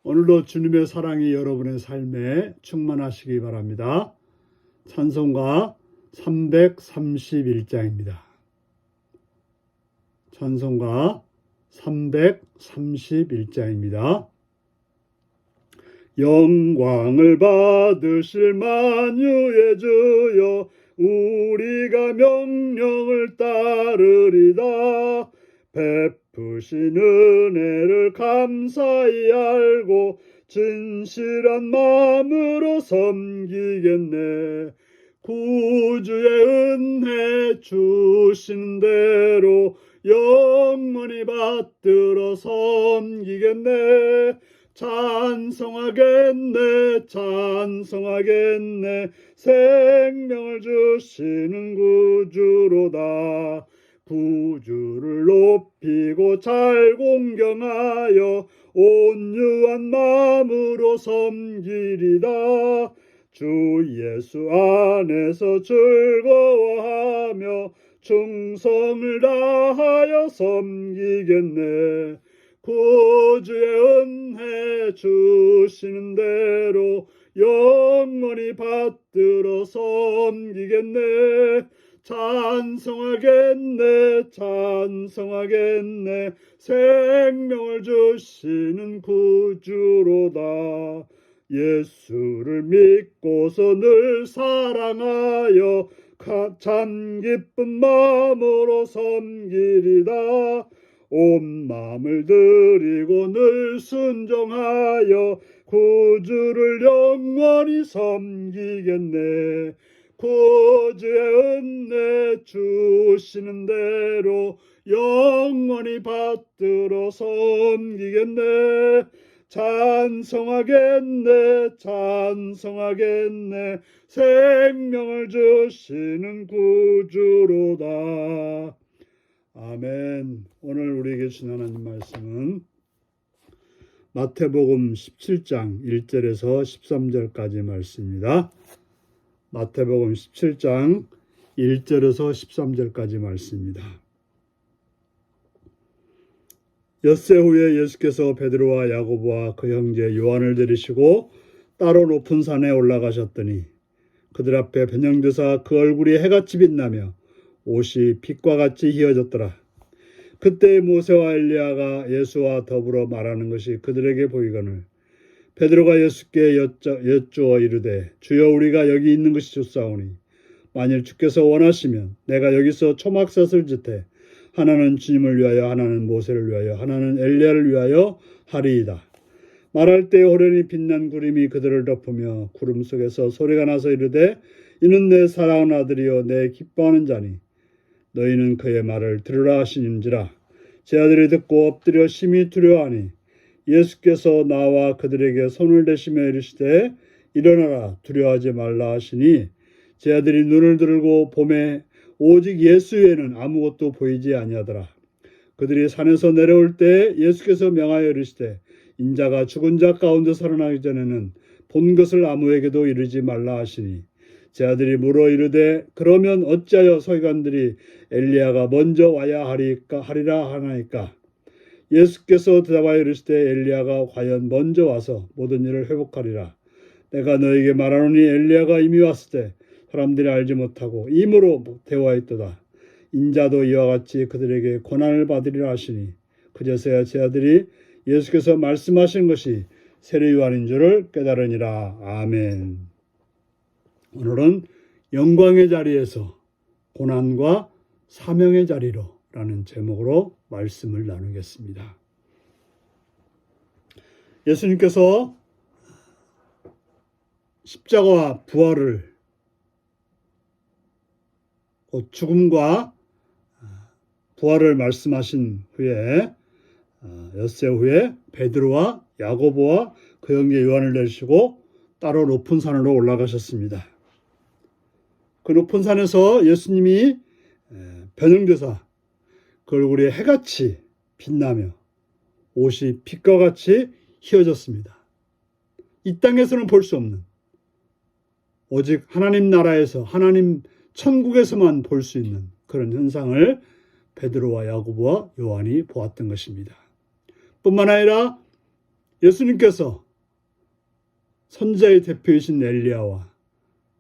오늘도 주님의 사랑이 여러분의 삶에 충만하시기 바랍니다. 찬송가 331장입니다. 찬송가 331장입니다. 영광을 받으실 만유의 주여, 우리가 명령을 따르리다. 베푸신 은혜를 감사히 알고 진실한 마음으로 섬기겠네. 구주의 은혜 주신 대로 영원히 받들어 섬기겠네. 찬송하겠네, 찬송하겠네. 생명을 주시는 구주로다. 구주를 높이고 잘 공경하여 온유한 마음으로 섬기리다. 주 예수 안에서 즐거워하며 충성을 다하여 섬기겠네. 구주의 은혜 주시는 대로 영원히 받들어 섬기겠네. 찬송하겠네, 찬송하겠네. 생명을 주시는 구주로다. 예수를 믿고서 늘 사랑하여 참 기쁜 마음으로 섬기리다. 온 마음을 드리고 늘 순종하여 구주를 영원히 섬기겠네. 구주의 은혜 주시는 대로 영원히 받들어 섬기겠네. 찬송하겠네, 찬송하겠네. 생명을 주시는 구주로다. 아멘. 오늘 우리에게 주신 하나님 말씀은 마태복음 17장 1절에서 13절까지 말씀입니다. 마태복음 17장 1절에서 13절까지 말씀입니다. 엿새 후에 예수께서 베드로와 야고보와 그 형제 요한을 데리시고 따로 높은 산에 올라가셨더니 그들 앞에 변형되사 그 얼굴이 해같이 빛나며 옷이 빛과 같이 휘어졌더라. 그때 모세와 엘리야가 예수와 더불어 말하는 것이 그들에게 보이거늘 베드로가 예수께 여쭈어 이르되, 주여, 우리가 여기 있는 것이 좋사오니 만일 주께서 원하시면 내가 여기서 초막삿을 짓되 하나는 주님을 위하여, 하나는 모세를 위하여, 하나는 엘리야를 위하여 하리이다. 말할 때 호련히 빛난 구름이 그들을 덮으며 구름 속에서 소리가 나서 이르되, 이는 내 사랑하는 아들이요 내 기뻐하는 자니 너희는 그의 말을 들으라 하시는지라. 제 아들이 듣고 엎드려 심히 두려워하니 예수께서 나와 그들에게 손을 대시며 이르시되, 일어나라, 두려워하지 말라 하시니 제 아들이 눈을 들고 보매 오직 예수 외에는 아무것도 보이지 아니하더라. 그들이 산에서 내려올 때 예수께서 명하여 이르시되, 인자가 죽은 자 가운데 살아나기 전에는 본 것을 아무에게도 이르지 말라 하시니 제 아들이 물어 이르되, 그러면 어찌하여 서기관들이 엘리야가 먼저 와야 하리라 하나이까? 예수께서 대답하여 이르시되, 엘리야가 과연 먼저 와서 모든 일을 회복하리라. 내가 너에게 말하노니 엘리야가 이미 왔을 때 사람들이 알지 못하고 임으로 대화했도다. 인자도 이와 같이 그들에게 고난을 받으리라 하시니 그제서야 제 아들이 예수께서 말씀하신 것이 세례 요한인 줄을 깨달으니라. 아멘. 오늘은 영광의 자리에서 고난과 사명의 자리로 라는 제목으로 말씀을 나누겠습니다. 예수님께서 십자가와 부활을, 죽음과 부활을 말씀하신 후에 엿새 후에 베드로와 야고보와 그 형제 요한을 내리시고 따로 높은 산으로 올라가셨습니다. 그 높은 산에서 예수님이 변형되사 그 얼굴이 해같이 빛나며 옷이 빛과 같이 휘어졌습니다. 이 땅에서는 볼 수 없는, 오직 하나님 나라에서, 하나님 천국에서만 볼 수 있는 그런 현상을 베드로와 야고보와 요한이 보았던 것입니다. 뿐만 아니라 예수님께서 선지자의 대표이신 엘리야와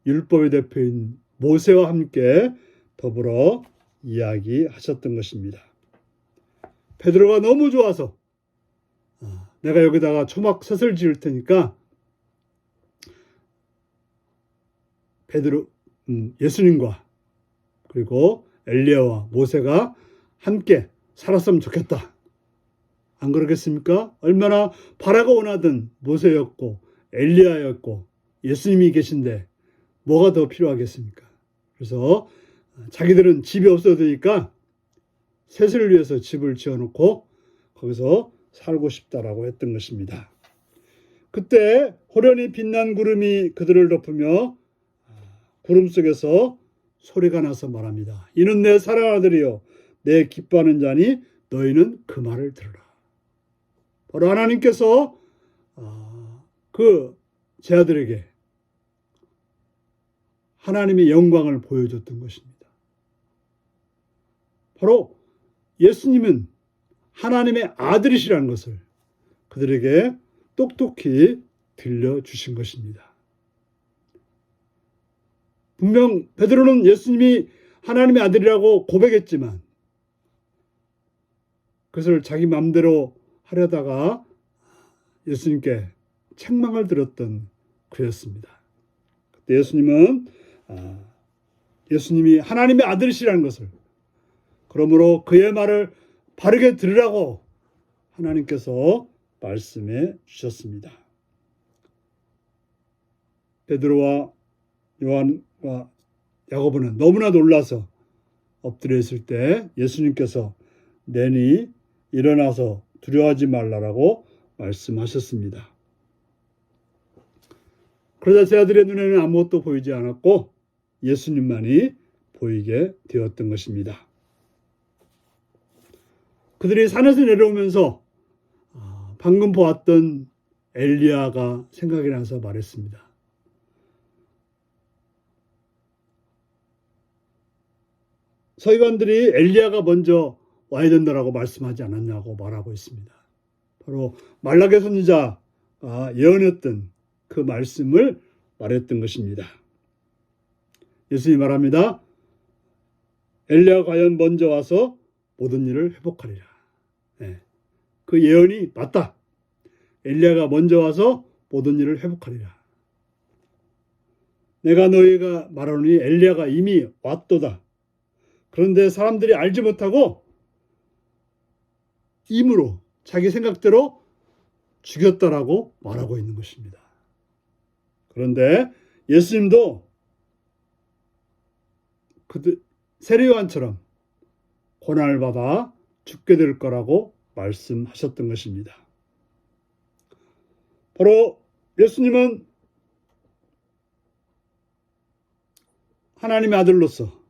율법의 대표인 모세와 함께 더불어 이야기하셨던 것입니다. 베드로가 너무 좋아서 내가 여기다가 초막셋을 지을 테니까 예수님과 그리고 엘리야와 모세가 함께 살았으면 좋겠다. 안 그러겠습니까? 얼마나 바라고 원하던 모세였고 엘리야였고 예수님이 계신데 뭐가 더 필요하겠습니까? 그래서 자기들은 집이 없어도 되니까 셋을 위해서 집을 지어놓고 거기서 살고 싶다라고 했던 것입니다. 그때 호련히 빛난 구름이 그들을 덮으며 구름 속에서 소리가 나서 말합니다. 이는 내 사랑하는 아들이요 내 기뻐하는 자니 너희는 그 말을 들으라. 바로 하나님께서 그 제 아들에게 하나님의 영광을 보여줬던 것입니다. 바로 예수님은 하나님의 아들이시라는 것을 그들에게 똑똑히 들려주신 것입니다. 분명 베드로는 예수님이 하나님의 아들이라고 고백했지만 그것을 자기 마음대로 하려다가 예수님께 책망을 들었던 그였습니다. 그때 예수님은 예수님이 하나님의 아들이시라는 것을 그러므로 그의 말을 바르게 들으라고 하나님께서 말씀해 주셨습니다. 베드로와 요한과 야고보는 너무나 놀라서 엎드려 있을 때 예수님께서 내니 일어나서 두려워하지 말라라고 말씀하셨습니다. 그러자 제 아들의 눈에는 아무것도 보이지 않았고 예수님만이 보이게 되었던 것입니다. 그들이 산에서 내려오면서 방금 보았던 엘리야가 생각이 나서 말했습니다. 서기관들이 엘리야가 먼저 와야 된다라고 말씀하지 않았냐고 말하고 있습니다. 바로 말라기 선지자가 예언했던 그 말씀을 말했던 것입니다. 예수님이 말합니다. 엘리야가 과연 먼저 와서 모든 일을 회복하리라. 네. 그 예언이 맞다. 엘리야가 먼저 와서 모든 일을 회복하리라. 내가 너희가 말하노니 엘리야가 이미 왔도다. 그런데 사람들이 알지 못하고 임으로 자기 생각대로 죽였다라고 말하고 있는 것입니다. 그런데 예수님도 세례요한처럼 고난을 받아 죽게 될 거라고 말씀하셨던 것입니다. 바로 예수님은 하나님의 아들로서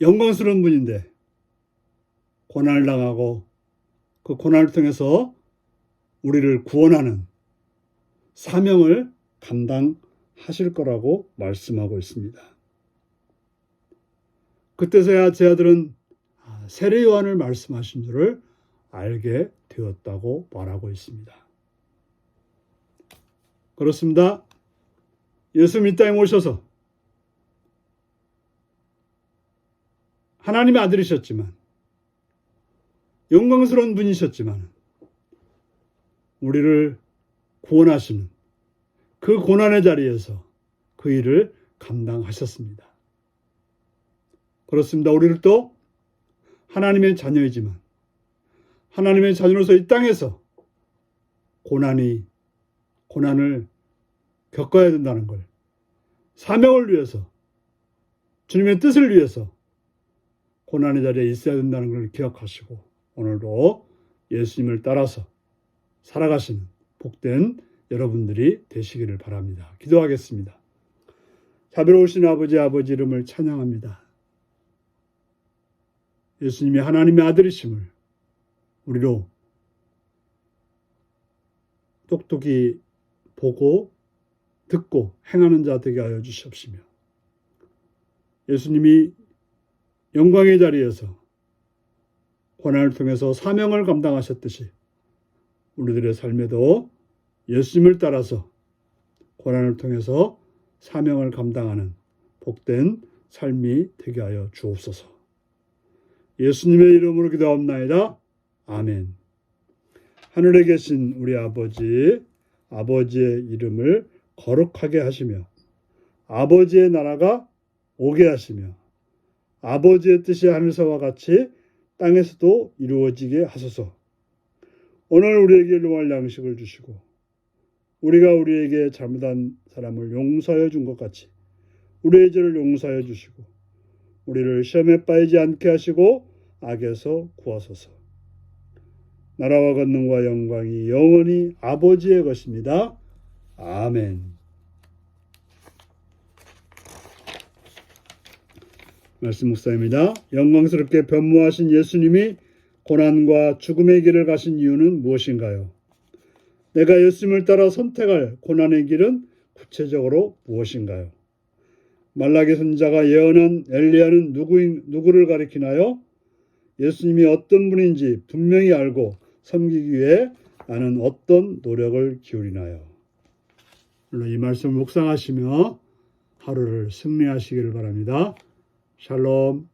영광스러운 분인데 고난을 당하고 그 고난을 통해서 우리를 구원하는 사명을 감당하실 거라고 말씀하고 있습니다. 그때서야 제 아들은 세례 요한을 말씀하신 줄을 알게 되었다고 말하고 있습니다. 그렇습니다. 예수님 이 땅에 오셔서 하나님의 아들이셨지만 영광스러운 분이셨지만 우리를 구원하시는 그 고난의 자리에서 그 일을 감당하셨습니다. 그렇습니다. 우리를 또 하나님의 자녀이지만 하나님의 자녀로서 이 땅에서 고난을 겪어야 된다는 걸 사명을 위해서 주님의 뜻을 위해서 고난의 자리에 있어야 된다는 걸 기억하시고 오늘도 예수님을 따라서 살아가시는 복된 여러분들이 되시기를 바랍니다. 기도하겠습니다. 자비로우신 아버지 이름을 찬양합니다. 예수님이 하나님의 아들이심을 우리로 똑똑히 보고 듣고 행하는 자 되게 하여 주시옵시며 예수님이 영광의 자리에서 고난을 통해서 사명을 감당하셨듯이 우리들의 삶에도 예수님을 따라서 고난을 통해서 사명을 감당하는 복된 삶이 되게 하여 주옵소서. 예수님의 이름으로 기도합나이다. 아멘. 하늘에 계신 우리 아버지의 이름을 거룩하게 하시며 아버지의 나라가 오게 하시며 아버지의 뜻이 하늘에서와 같이 땅에서도 이루어지게 하소서. 오늘 우리에게 일용할 양식을 주시고 우리가 우리에게 잘못한 사람을 용서하여 준 것 같이 우리의 죄를 용서하여 주시고 우리를 시험에 빠지지 않게 하시고 악에서 구하소서. 나라와 권능과 영광이 영원히 아버지의 것입니다. 아멘. 말씀 묵상입니다. 영광스럽게 변모하신 예수님이 고난과 죽음의 길을 가신 이유는 무엇인가요? 내가 예수님을 따라 선택할 고난의 길은 구체적으로 무엇인가요? 말라기 선지자가 예언한 엘리야는 누구를 가리키나요? 예수님이 어떤 분인지 분명히 알고 섬기기 위해 나는 어떤 노력을 기울이나요? 물론 이 말씀을 묵상하시며 하루를 승리하시기를 바랍니다. 샬롬.